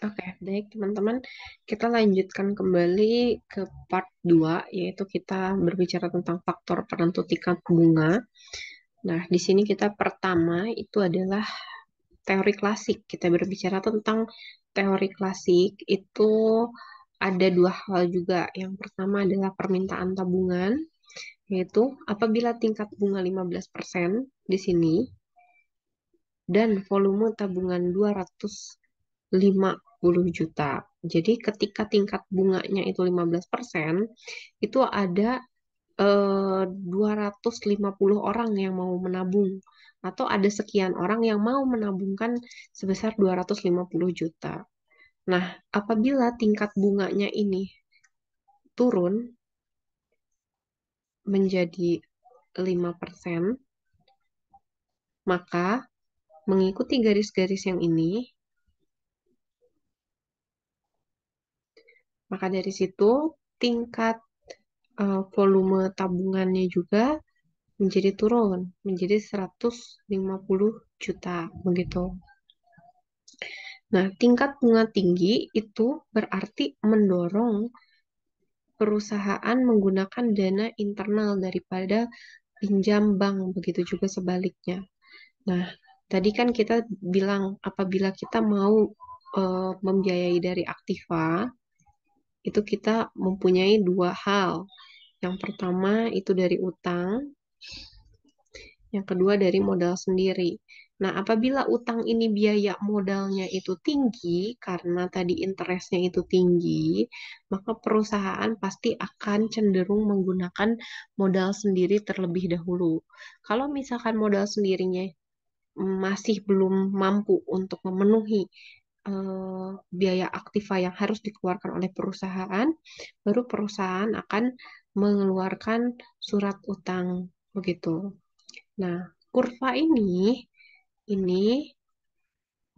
Oke, baik teman-teman. Kita lanjutkan kembali ke part 2, yaitu kita berbicara tentang faktor penentu tingkat bunga. Nah, di sini kita pertama itu adalah teori klasik. Kita berbicara tentang teori klasik, itu ada dua hal juga. Yang pertama adalah permintaan tabungan, yaitu apabila tingkat bunga 15% di sini, dan volume tabungan 250 juta. Jadi ketika tingkat bunganya itu 15%, itu ada 250 orang yang mau menabung atau ada sekian orang yang mau menabungkan sebesar 250 juta. Nah, apabila tingkat bunganya ini turun menjadi 5%, maka mengikuti garis-garis yang ini, maka dari situ tingkat volume tabungannya juga menjadi turun, menjadi 150 juta, begitu. Nah, tingkat bunga tinggi itu berarti mendorong perusahaan menggunakan dana internal daripada pinjam bank, begitu juga sebaliknya. Nah, tadi kan kita bilang apabila kita mau membiayai dari Aktiva, itu kita mempunyai dua hal. Yang pertama itu dari utang, yang kedua dari modal sendiri. Nah, apabila utang ini biaya modalnya itu tinggi, karena tadi interestnya itu tinggi, maka perusahaan pasti akan cenderung menggunakan modal sendiri terlebih dahulu. Kalau misalkan modal sendirinya masih belum mampu untuk memenuhi biaya aktiva yang harus dikeluarkan oleh perusahaan, baru perusahaan akan mengeluarkan surat utang begitu. Nah, kurva ini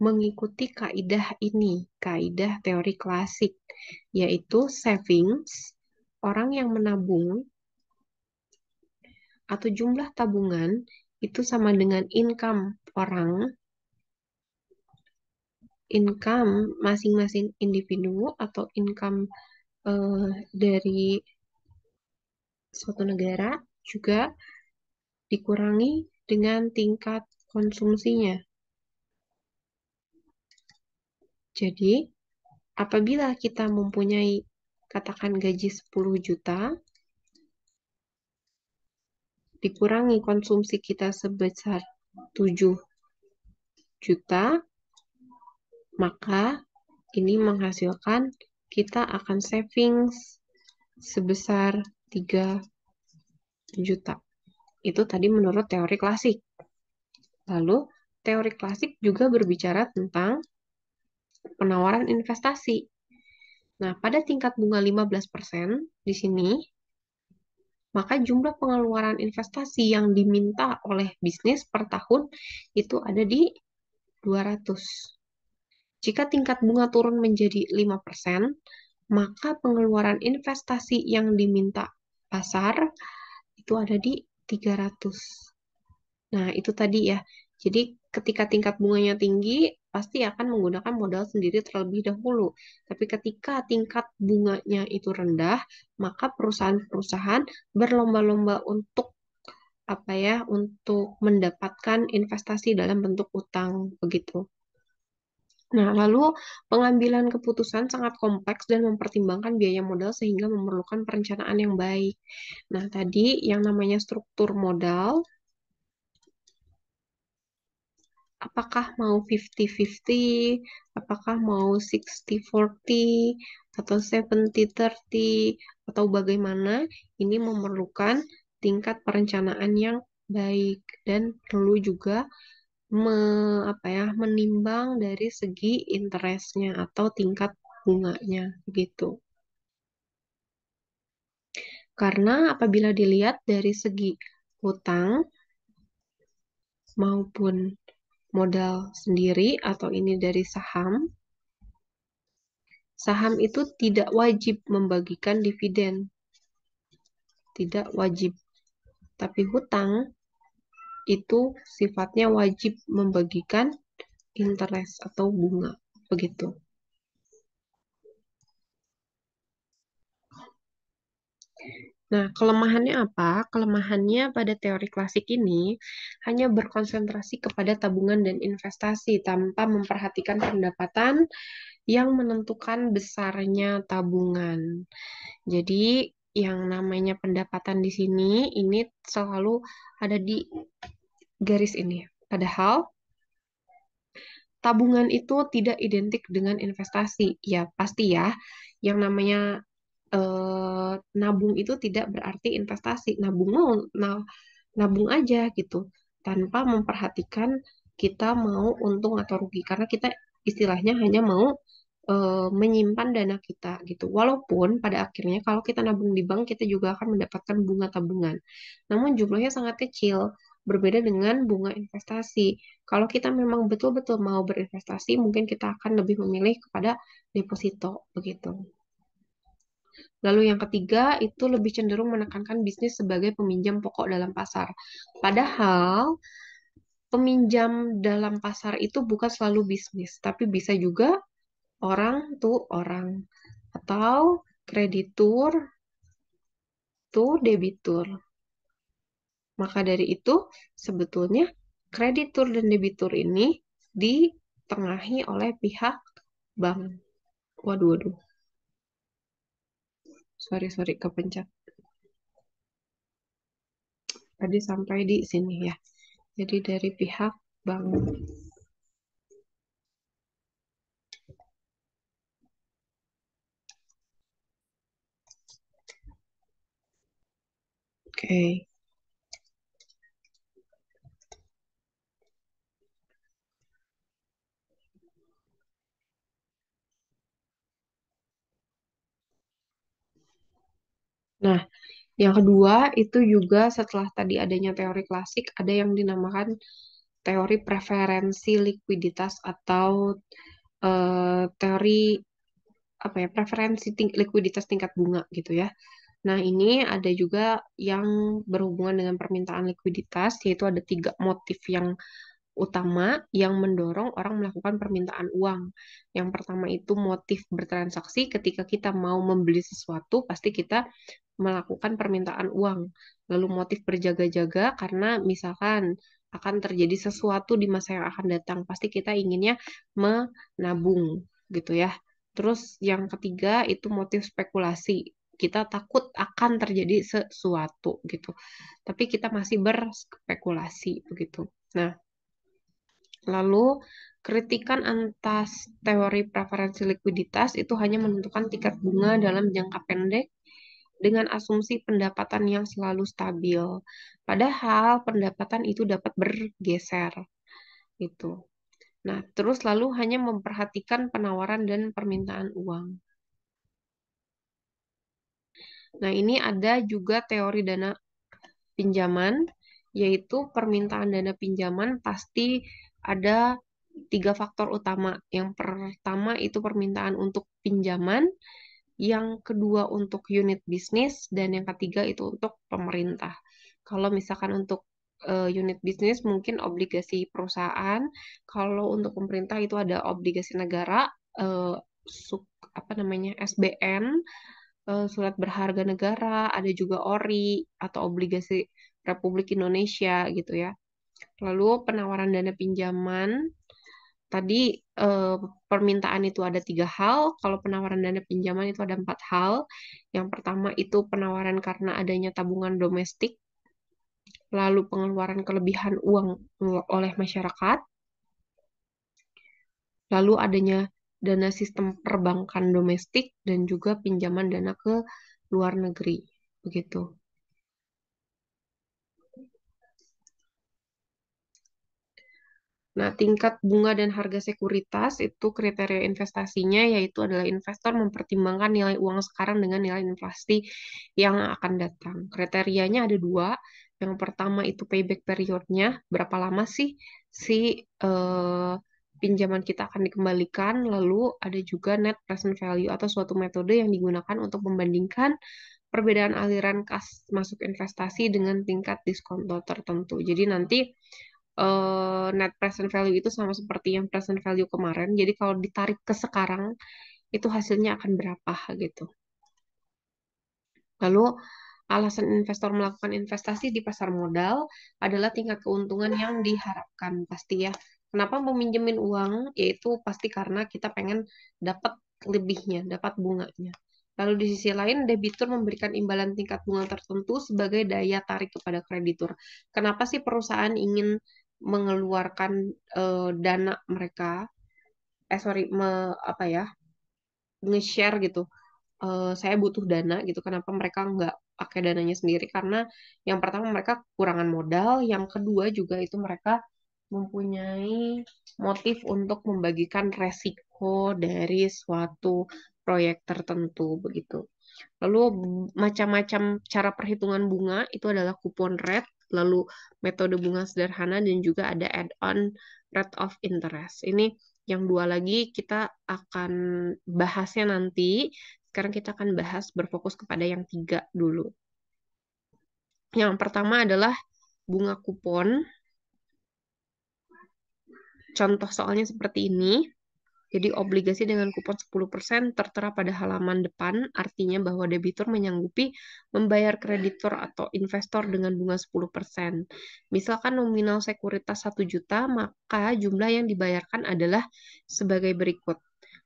mengikuti kaidah ini, kaidah teori klasik, yaitu savings, orang yang menabung atau jumlah tabungan itu sama dengan income orang, income masing-masing individu atau income dari suatu negara juga dikurangi dengan tingkat konsumsinya. Jadi, apabila kita mempunyai katakan gaji 10 juta, dikurangi konsumsi kita sebesar 7 juta, maka ini menghasilkan kita akan savings sebesar 3 juta. Itu tadi menurut teori klasik. Lalu, teori klasik juga berbicara tentang penawaran investasi. Nah, pada tingkat bunga 15% di sini, maka jumlah pengeluaran investasi yang diminta oleh bisnis per tahun itu ada di 200. Jika tingkat bunga turun menjadi 5%, maka pengeluaran investasi yang diminta pasar itu ada di 300. Nah, itu tadi ya. Jadi, ketika tingkat bunganya tinggi, pasti akan menggunakan modal sendiri terlebih dahulu. Tapi ketika tingkat bunganya itu rendah, maka perusahaan-perusahaan berlomba-lomba untuk apa ya, untuk mendapatkan investasi dalam bentuk utang begitu. Nah, lalu pengambilan keputusan sangat kompleks dan mempertimbangkan biaya modal sehingga memerlukan perencanaan yang baik. Nah, tadi yang namanya struktur modal, apakah mau 50-50, apakah mau 60-40, atau 70-30, atau bagaimana, ini memerlukan tingkat perencanaan yang baik dan perlu juga menimbang dari segi interestnya atau tingkat bunganya gitu. Karena apabila dilihat dari segi hutang maupun modal sendiri atau ini dari saham, saham itu tidak wajib membagikan dividen, tidak wajib. Tapi hutang itu sifatnya wajib membagikan interest atau bunga, begitu. Nah, kelemahannya apa? Kelemahannya pada teori klasik ini hanya berkonsentrasi kepada tabungan dan investasi tanpa memperhatikan pendapatan yang menentukan besarnya tabungan. Jadi, yang namanya pendapatan di sini ini selalu ada di garis ini. Padahal tabungan itu tidak identik dengan investasi. Ya, pasti ya. Yang namanya nabung itu tidak berarti investasi. Nabung mau nabung aja gitu, tanpa memperhatikan kita mau untung atau rugi. Karena kita istilahnya hanya mau menyimpan dana kita gitu. Walaupun pada akhirnya kalau kita nabung di bank kita juga akan mendapatkan bunga tabungan. Namun jumlahnya sangat kecil, berbeda dengan bunga investasi. Kalau kita memang betul-betul mau berinvestasi, mungkin kita akan lebih memilih kepada deposito begitu. Lalu yang ketiga itu lebih cenderung menekankan bisnis sebagai peminjam pokok dalam pasar. Padahal peminjam dalam pasar itu bukan selalu bisnis, tapi bisa juga orang tuh orang atau kreditur tuh debitur. Maka dari itu sebetulnya kreditur dan debitur ini ditengahi oleh pihak bank. Waduh, waduh. Sorry, kepencet. Tadi sampai di sini ya. Jadi dari pihak bank. Oke. Nah, yang kedua itu juga setelah tadi adanya teori klasik, ada yang dinamakan teori preferensi likuiditas atau teori apa ya, preferensi likuiditas tingkat bunga gitu ya. Nah, ini ada juga yang berhubungan dengan permintaan likuiditas, yaitu ada tiga motif yang utama yang mendorong orang melakukan permintaan uang. Yang pertama itu motif bertransaksi, ketika kita mau membeli sesuatu, pasti kita melakukan permintaan uang. Lalu motif berjaga-jaga karena misalkan akan terjadi sesuatu di masa yang akan datang, pasti kita inginnya menabung gitu ya. Terus yang ketiga itu motif spekulasi. Kita takut akan terjadi sesuatu gitu. Tapi kita masih berspekulasi begitu. Nah, lalu kritikan atas teori preferensi likuiditas itu hanya menentukan tingkat bunga dalam jangka pendek dengan asumsi pendapatan yang selalu stabil. Padahal pendapatan itu dapat bergeser gitu. Nah, terus lalu hanya memperhatikan penawaran dan permintaan uang. Nah, ini ada juga teori dana pinjaman, yaitu permintaan dana pinjaman pasti ada tiga faktor utama. Yang pertama itu permintaan untuk pinjaman, yang kedua untuk unit bisnis, dan yang ketiga itu untuk pemerintah. Kalau misalkan untuk unit bisnis mungkin obligasi perusahaan, kalau untuk pemerintah itu ada obligasi negara, eh, apa namanya SBN, surat berharga negara, ada juga ORI atau obligasi Republik Indonesia gitu ya. Lalu penawaran dana pinjaman tadi eh, permintaan itu ada tiga hal. Kalau penawaran dana pinjaman itu ada empat hal. Yang pertama itu penawaran karena adanya tabungan domestik, lalu pengeluaran kelebihan uang oleh masyarakat, lalu adanya dana sistem perbankan domestik dan juga pinjaman dana ke luar negeri. Begitu. Nah, tingkat bunga dan harga sekuritas itu kriteria investasinya yaitu adalah investor mempertimbangkan nilai uang sekarang dengan nilai inflasi yang akan datang. Kriterianya ada dua. Yang pertama itu payback periodnya, berapa lama sih si pinjaman kita akan dikembalikan. Lalu ada juga net present value atau suatu metode yang digunakan untuk membandingkan perbedaan aliran kas masuk investasi dengan tingkat diskonto tertentu. Jadi nanti net present value itu sama seperti yang present value kemarin. Jadi kalau ditarik ke sekarang, itu hasilnya akan berapa gitu. Lalu alasan investor melakukan investasi di pasar modal adalah tingkat keuntungan yang diharapkan pasti ya. Kenapa meminjemin uang? Yaitu pasti karena kita pengen dapat lebihnya, dapat bunganya. Lalu di sisi lain, debitur memberikan imbalan tingkat bunga tertentu sebagai daya tarik kepada kreditur. Kenapa sih perusahaan ingin mengeluarkan dana mereka? Sorry, apa ya? Nge-share gitu. Saya butuh dana gitu. Kenapa mereka nggak pakai dananya sendiri? Karena yang pertama mereka kekurangan modal, yang kedua juga itu mereka mempunyai motif untuk membagikan resiko dari suatu proyek tertentu begitu. Lalu macam-macam cara perhitungan bunga itu adalah coupon rate, lalu metode bunga sederhana dan juga ada add-on rate of interest. Ini yang dua lagi kita akan bahasnya nanti. Sekarang kita akan bahas berfokus kepada yang tiga dulu. Yang pertama adalah bunga kupon. Contoh soalnya seperti ini. Jadi obligasi dengan kupon 10% tertera pada halaman depan, artinya bahwa debitur menyanggupi membayar kreditor atau investor dengan bunga 10%. Misalkan nominal sekuritas 1 juta, maka jumlah yang dibayarkan adalah sebagai berikut.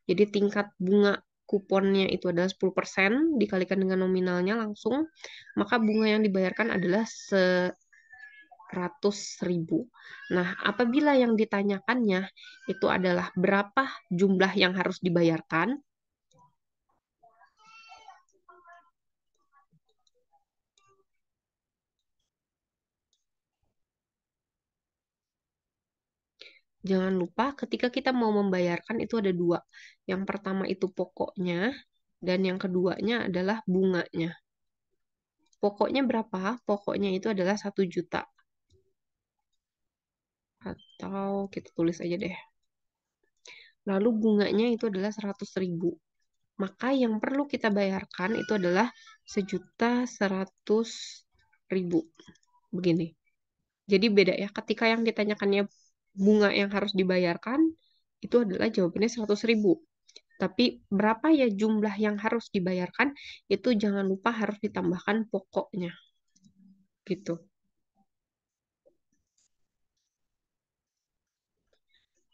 Jadi tingkat bunga kuponnya itu adalah 10% dikalikan dengan nominalnya langsung, maka bunga yang dibayarkan adalah 100.000. Nah, apabila yang ditanyakannya itu adalah berapa jumlah yang harus dibayarkan, jangan lupa ketika kita mau membayarkan itu ada dua. Yang pertama itu pokoknya, dan yang keduanya adalah bunganya. Pokoknya berapa? Pokoknya itu adalah 1 juta. Atau kita tulis aja deh. Lalu bunganya itu adalah 100.000. Maka yang perlu kita bayarkan itu adalah 1.100.000. Begini. Jadi beda ya. Ketika yang ditanyakannya bunga yang harus dibayarkan, itu adalah jawabannya 100.000. Tapi berapa ya jumlah yang harus dibayarkan, itu jangan lupa harus ditambahkan pokoknya. Gitu.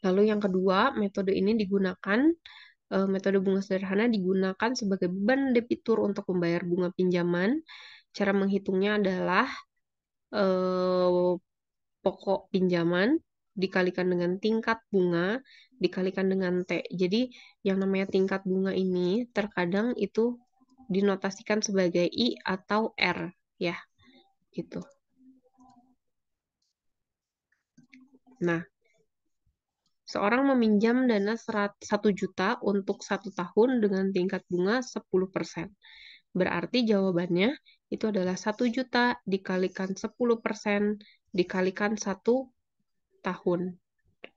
Lalu yang kedua, metode ini digunakan, metode bunga sederhana digunakan sebagai beban debitur untuk membayar bunga pinjaman. Cara menghitungnya adalah pokok pinjaman dikalikan dengan tingkat bunga dikalikan dengan T. Jadi yang namanya tingkat bunga ini terkadang itu dinotasikan sebagai I atau R ya, gitu. Nah, seorang meminjam dana 1 juta untuk 1 tahun dengan tingkat bunga 10%. Berarti jawabannya itu adalah 1 juta dikalikan 10% dikalikan 1 tahun.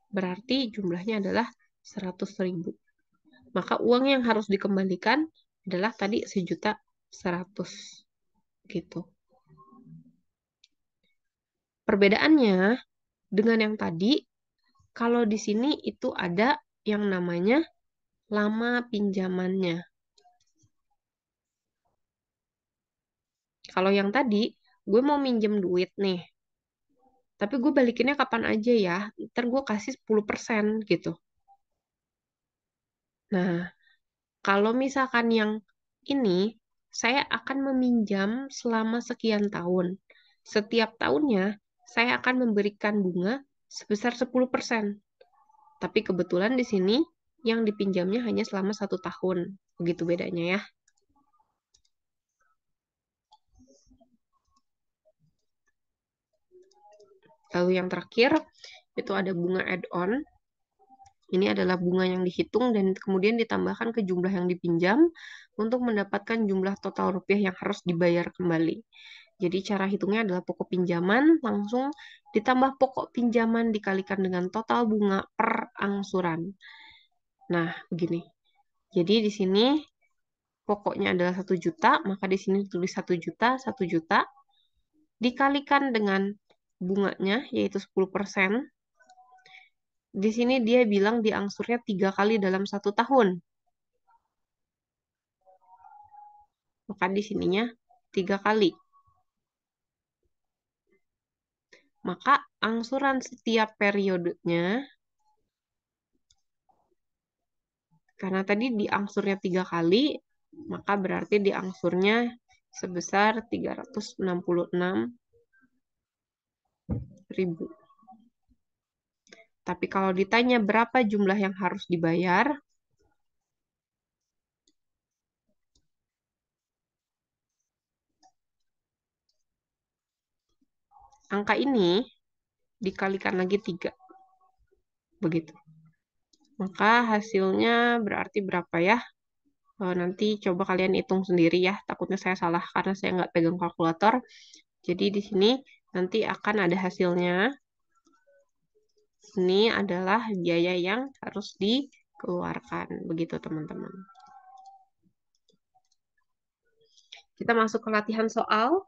Berarti jumlahnya adalah 100.000. Maka uang yang harus dikembalikan adalah tadi 1.100.000 gitu. Perbedaannya dengan yang tadi, kalau di sini itu ada yang namanya lama pinjamannya. Kalau yang tadi, gue mau minjem duit nih. Tapi gue balikinnya kapan aja ya. Ntar gue kasih 10% gitu. Nah, kalau misalkan yang ini, saya akan meminjam selama sekian tahun. Setiap tahunnya, saya akan memberikan bunga sebesar 10%. Tapi kebetulan di sini, yang dipinjamnya hanya selama 1 tahun. Begitu bedanya ya. Lalu yang terakhir, itu ada bunga add-on. Ini adalah bunga yang dihitung dan kemudian ditambahkan ke jumlah yang dipinjam untuk mendapatkan jumlah total rupiah yang harus dibayar kembali. Jadi cara hitungnya adalah pokok pinjaman langsung ditambah pokok pinjaman dikalikan dengan total bunga per angsuran. Nah, begini. Jadi di sini pokoknya adalah 1 juta, maka di sini tulis 1 juta, 1 juta dikalikan dengan bunganya, yaitu 10%. Di sini dia bilang diangsurnya 3 kali dalam 1 tahun. Maka di sininya 3 kali. Maka angsuran setiap periodenya, karena tadi diangsurnya 3 kali, maka berarti diangsurnya sebesar 366.000. Tapi kalau ditanya berapa jumlah yang harus dibayar, angka ini dikalikan lagi 3. Begitu. Maka hasilnya berarti berapa ya? Nanti coba kalian hitung sendiri ya. Takutnya saya salah karena saya nggak pegang kalkulator. Jadi di sini nanti akan ada hasilnya. Ini adalah biaya yang harus dikeluarkan. Begitu teman-teman. Kita masuk ke latihan soal.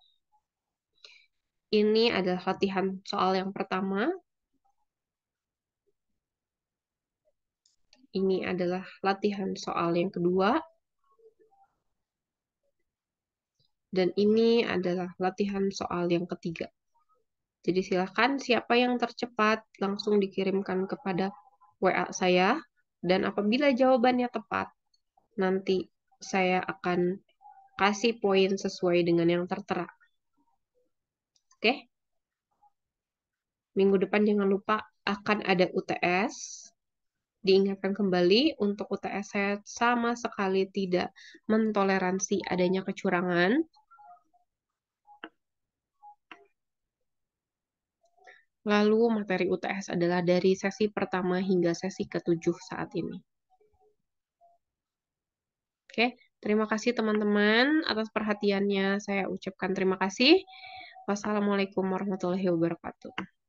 Ini adalah latihan soal yang pertama. Ini adalah latihan soal yang kedua. Dan ini adalah latihan soal yang ketiga. Jadi silakan siapa yang tercepat langsung dikirimkan kepada WA saya. Dan apabila jawabannya tepat, nanti saya akan kasih poin sesuai dengan yang tertera. Oke? Minggu depan jangan lupa akan ada UTS. Diingatkan kembali, untuk UTS saya sama sekali tidak mentoleransi adanya kecurangan. Lalu materi UTS adalah dari sesi pertama hingga sesi ke-7 saat ini. Oke, terima kasih teman-teman atas perhatiannya. Saya ucapkan terima kasih. Wassalamualaikum warahmatullahi wabarakatuh.